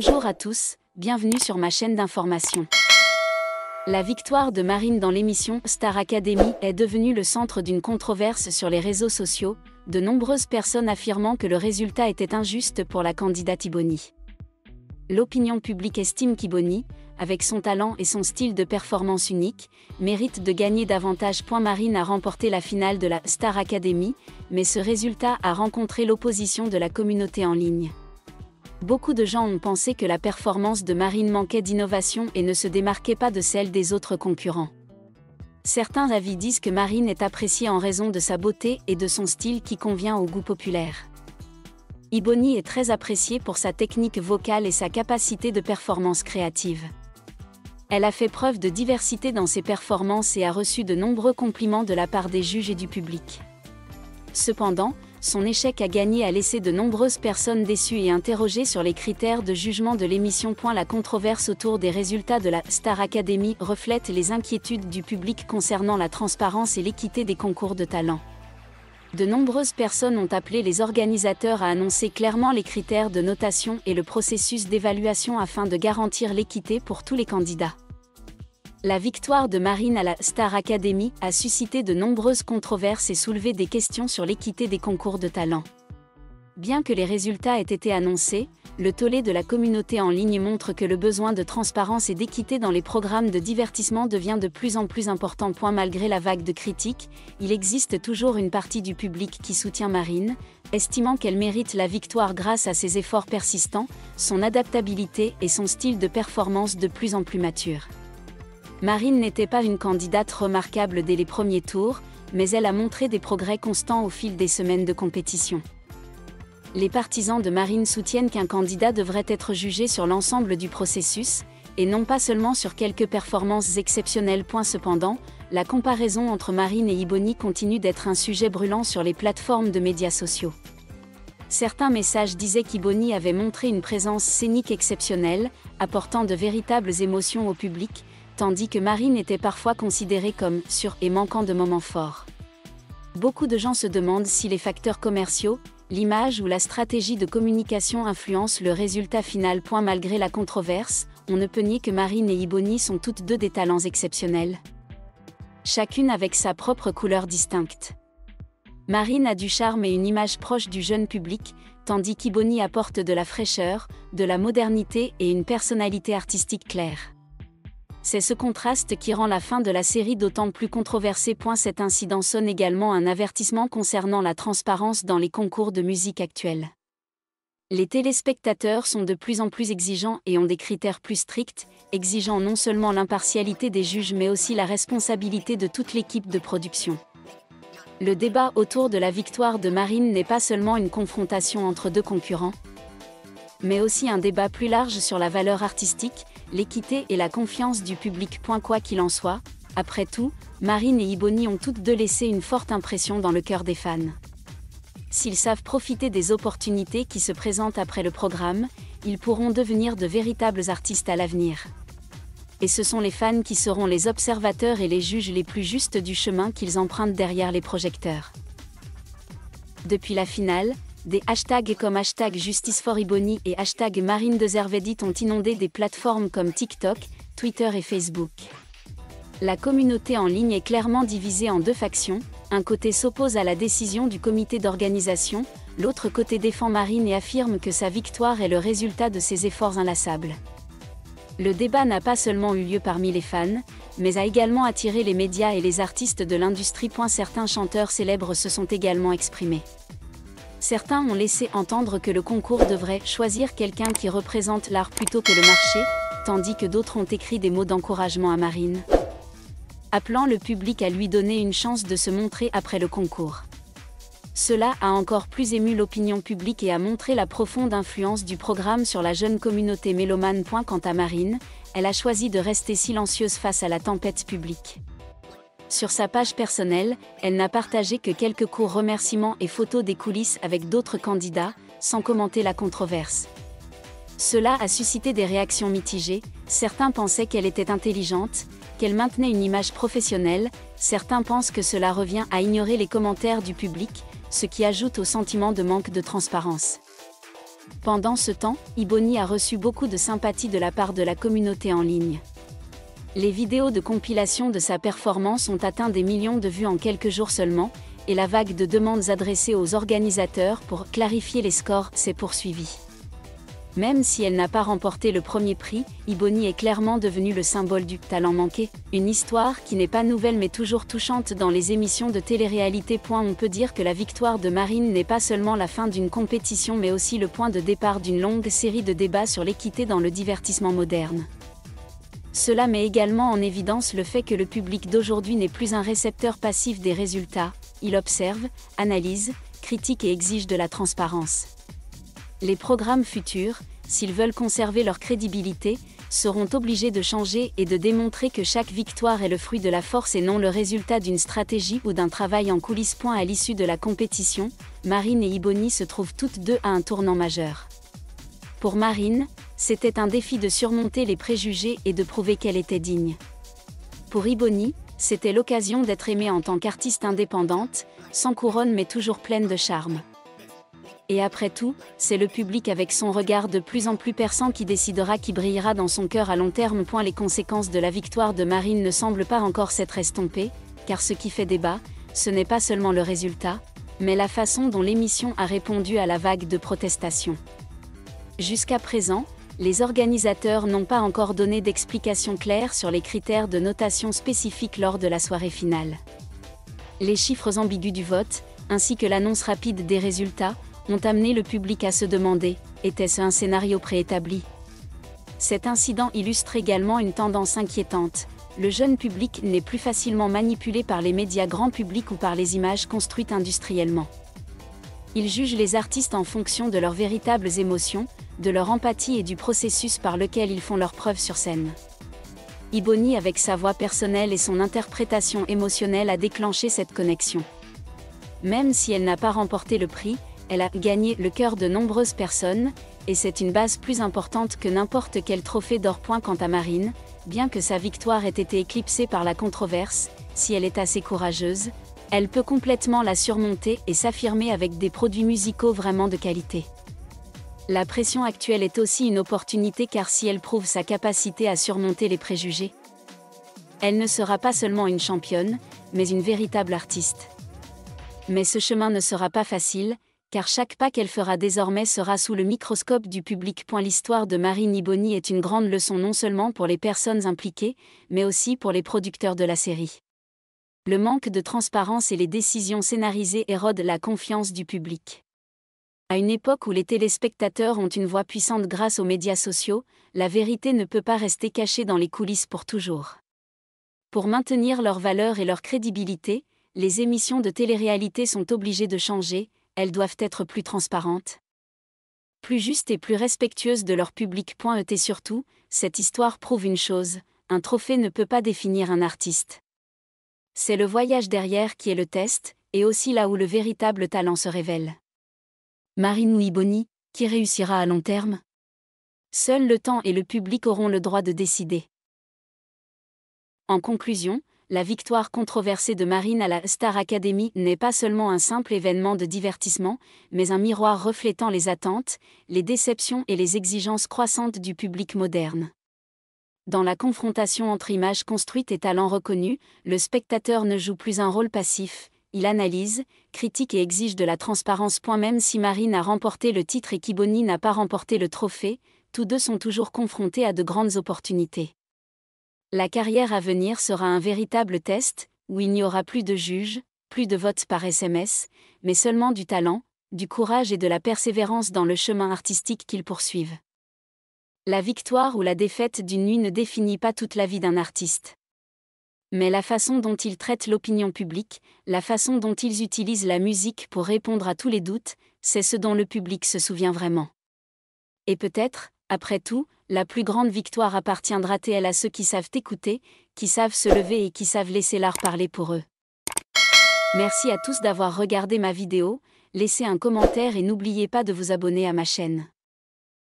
Bonjour à tous, bienvenue sur ma chaîne d'information. La victoire de Marine dans l'émission Star Academy est devenue le centre d'une controverse sur les réseaux sociaux, de nombreuses personnes affirmant que le résultat était injuste pour la candidate Ibony. L'opinion publique estime qu'Ibony, avec son talent et son style de performance unique, mérite de gagner davantage. Marine a remporté la finale de la Star Academy, mais ce résultat a rencontré l'opposition de la communauté en ligne. Beaucoup de gens ont pensé que la performance de Marine manquait d'innovation et ne se démarquait pas de celle des autres concurrents. Certains avis disent que Marine est appréciée en raison de sa beauté et de son style qui convient au goût populaire. Ibony est très appréciée pour sa technique vocale et sa capacité de performance créative. Elle a fait preuve de diversité dans ses performances et a reçu de nombreux compliments de la part des juges et du public. Cependant, son échec à gagner a laissé de nombreuses personnes déçues et interrogées sur les critères de jugement de l'émission. La controverse autour des résultats de la Star Academy reflète les inquiétudes du public concernant la transparence et l'équité des concours de talent. De nombreuses personnes ont appelé les organisateurs à annoncer clairement les critères de notation et le processus d'évaluation afin de garantir l'équité pour tous les candidats. La victoire de Marine à la Star Academy a suscité de nombreuses controverses et soulevé des questions sur l'équité des concours de talent. Bien que les résultats aient été annoncés, le tollé de la communauté en ligne montre que le besoin de transparence et d'équité dans les programmes de divertissement devient de plus en plus important. Malgré la vague de critiques, il existe toujours une partie du public qui soutient Marine, estimant qu'elle mérite la victoire grâce à ses efforts persistants, son adaptabilité et son style de performance de plus en plus mature. Marine n'était pas une candidate remarquable dès les premiers tours, mais elle a montré des progrès constants au fil des semaines de compétition. Les partisans de Marine soutiennent qu'un candidat devrait être jugé sur l'ensemble du processus, et non pas seulement sur quelques performances exceptionnelles. Cependant, la comparaison entre Marine et Ibony continue d'être un sujet brûlant sur les plateformes de médias sociaux. Certains messages disaient qu'Ibony avait montré une présence scénique exceptionnelle, apportant de véritables émotions au public, tandis que Marine était parfois considérée comme « sur » et manquant de moments forts. Beaucoup de gens se demandent si les facteurs commerciaux, l'image ou la stratégie de communication influencent le résultat final. Malgré la controverse, on ne peut nier que Marine et Ibony sont toutes deux des talents exceptionnels. Chacune avec sa propre couleur distincte. Marine a du charme et une image proche du jeune public, tandis qu'Ibony apporte de la fraîcheur, de la modernité et une personnalité artistique claire. C'est ce contraste qui rend la fin de la série d'autant plus controversée. Cet incident sonne également un avertissement concernant la transparence dans les concours de musique actuels. Les téléspectateurs sont de plus en plus exigeants et ont des critères plus stricts, exigeant non seulement l'impartialité des juges mais aussi la responsabilité de toute l'équipe de production. Le débat autour de la victoire de Marine n'est pas seulement une confrontation entre deux concurrents, mais aussi un débat plus large sur la valeur artistique, l'équité et la confiance du public. Quoi qu'il en soit, après tout, Marine et Ibony ont toutes deux laissé une forte impression dans le cœur des fans. S'ils savent profiter des opportunités qui se présentent après le programme, ils pourront devenir de véritables artistes à l'avenir. Et ce sont les fans qui seront les observateurs et les juges les plus justes du chemin qu'ils empruntent derrière les projecteurs. Depuis la finale, des hashtags comme #JusticeForIbony et #Marine2Zervedit ont inondé des plateformes comme TikTok, Twitter et Facebook. La communauté en ligne est clairement divisée en deux factions, un côté s'oppose à la décision du comité d'organisation, l'autre côté défend Marine et affirme que sa victoire est le résultat de ses efforts inlassables. Le débat n'a pas seulement eu lieu parmi les fans, mais a également attiré les médias et les artistes de l'industrie. Certains chanteurs célèbres se sont également exprimés. Certains ont laissé entendre que le concours devrait choisir quelqu'un qui représente l'art plutôt que le marché, tandis que d'autres ont écrit des mots d'encouragement à Marine, appelant le public à lui donner une chance de se montrer après le concours. Cela a encore plus ému l'opinion publique et a montré la profonde influence du programme sur la jeune communauté mélomane. Quant à Marine, elle a choisi de rester silencieuse face à la tempête publique. Sur sa page personnelle, elle n'a partagé que quelques courts remerciements et photos des coulisses avec d'autres candidats, sans commenter la controverse. Cela a suscité des réactions mitigées, certains pensaient qu'elle était intelligente, qu'elle maintenait une image professionnelle, certains pensent que cela revient à ignorer les commentaires du public, ce qui ajoute au sentiment de manque de transparence. Pendant ce temps, Ibony a reçu beaucoup de sympathie de la part de la communauté en ligne. Les vidéos de compilation de sa performance ont atteint des millions de vues en quelques jours seulement, et la vague de demandes adressées aux organisateurs pour clarifier les scores s'est poursuivie. Même si elle n'a pas remporté le premier prix, Ibony est clairement devenue le symbole du talent manqué, une histoire qui n'est pas nouvelle mais toujours touchante dans les émissions de télé-réalité. On peut dire que la victoire de Marine n'est pas seulement la fin d'une compétition mais aussi le point de départ d'une longue série de débats sur l'équité dans le divertissement moderne. Cela met également en évidence le fait que le public d'aujourd'hui n'est plus un récepteur passif des résultats, il observe, analyse, critique et exige de la transparence. Les programmes futurs, s'ils veulent conserver leur crédibilité, seront obligés de changer et de démontrer que chaque victoire est le fruit de la force et non le résultat d'une stratégie ou d'un travail en coulisses. À l'issue de la compétition, Marine et Ibony se trouvent toutes deux à un tournant majeur. Pour Marine, c'était un défi de surmonter les préjugés et de prouver qu'elle était digne. Pour Ibony, c'était l'occasion d'être aimée en tant qu'artiste indépendante, sans couronne mais toujours pleine de charme. Et après tout, c'est le public avec son regard de plus en plus perçant qui décidera qui brillera dans son cœur à long terme. Les conséquences de la victoire de Marine ne semblent pas encore s'être estompées, car ce qui fait débat, ce n'est pas seulement le résultat, mais la façon dont l'émission a répondu à la vague de protestation. Jusqu'à présent, les organisateurs n'ont pas encore donné d'explications claires sur les critères de notation spécifiques lors de la soirée finale. Les chiffres ambigus du vote, ainsi que l'annonce rapide des résultats, ont amené le public à se demander, était-ce un scénario préétabli ? Cet incident illustre également une tendance inquiétante. Le jeune public n'est plus facilement manipulé par les médias grand public ou par les images construites industriellement. Ils jugent les artistes en fonction de leurs véritables émotions, de leur empathie et du processus par lequel ils font leurs preuves sur scène. Ibony, avec sa voix personnelle et son interprétation émotionnelle, a déclenché cette connexion. Même si elle n'a pas remporté le prix, elle a gagné le cœur de nombreuses personnes, et c'est une base plus importante que n'importe quel trophée d'or. Quant à Marine, bien que sa victoire ait été éclipsée par la controverse, si elle est assez courageuse, elle peut complètement la surmonter et s'affirmer avec des produits musicaux vraiment de qualité. La pression actuelle est aussi une opportunité car si elle prouve sa capacité à surmonter les préjugés, elle ne sera pas seulement une championne, mais une véritable artiste. Mais ce chemin ne sera pas facile, car chaque pas qu'elle fera désormais sera sous le microscope du public. L'histoire de Marine Ibony est une grande leçon non seulement pour les personnes impliquées, mais aussi pour les producteurs de la série. Le manque de transparence et les décisions scénarisées érodent la confiance du public. À une époque où les téléspectateurs ont une voix puissante grâce aux médias sociaux, la vérité ne peut pas rester cachée dans les coulisses pour toujours. Pour maintenir leur valeur et leur crédibilité, les émissions de télé-réalité sont obligées de changer. Elles doivent être plus transparentes, plus justes et plus respectueuses de leur public. Et surtout, cette histoire prouve une chose, un trophée ne peut pas définir un artiste. C'est le voyage derrière qui est le test, et aussi là où le véritable talent se révèle. Marine ou Ibony, qui réussira à long terme ? Seul le temps et le public auront le droit de décider. En conclusion, la victoire controversée de Marine à la Star Academy n'est pas seulement un simple événement de divertissement, mais un miroir reflétant les attentes, les déceptions et les exigences croissantes du public moderne. Dans la confrontation entre images construites et talents reconnus, le spectateur ne joue plus un rôle passif, il analyse, critique et exige de la transparence. Même si Marine a remporté le titre et qu'Ibony n'a pas remporté le trophée, tous deux sont toujours confrontés à de grandes opportunités. La carrière à venir sera un véritable test, où il n'y aura plus de juges, plus de votes par SMS, mais seulement du talent, du courage et de la persévérance dans le chemin artistique qu'ils poursuivent. La victoire ou la défaite d'une nuit ne définit pas toute la vie d'un artiste. Mais la façon dont ils traitent l'opinion publique, la façon dont ils utilisent la musique pour répondre à tous les doutes, c'est ce dont le public se souvient vraiment. Et peut-être, après tout, la plus grande victoire appartiendra-t-elle à ceux qui savent écouter, qui savent se lever et qui savent laisser l'art parler pour eux. Merci à tous d'avoir regardé ma vidéo, laissez un commentaire et n'oubliez pas de vous abonner à ma chaîne.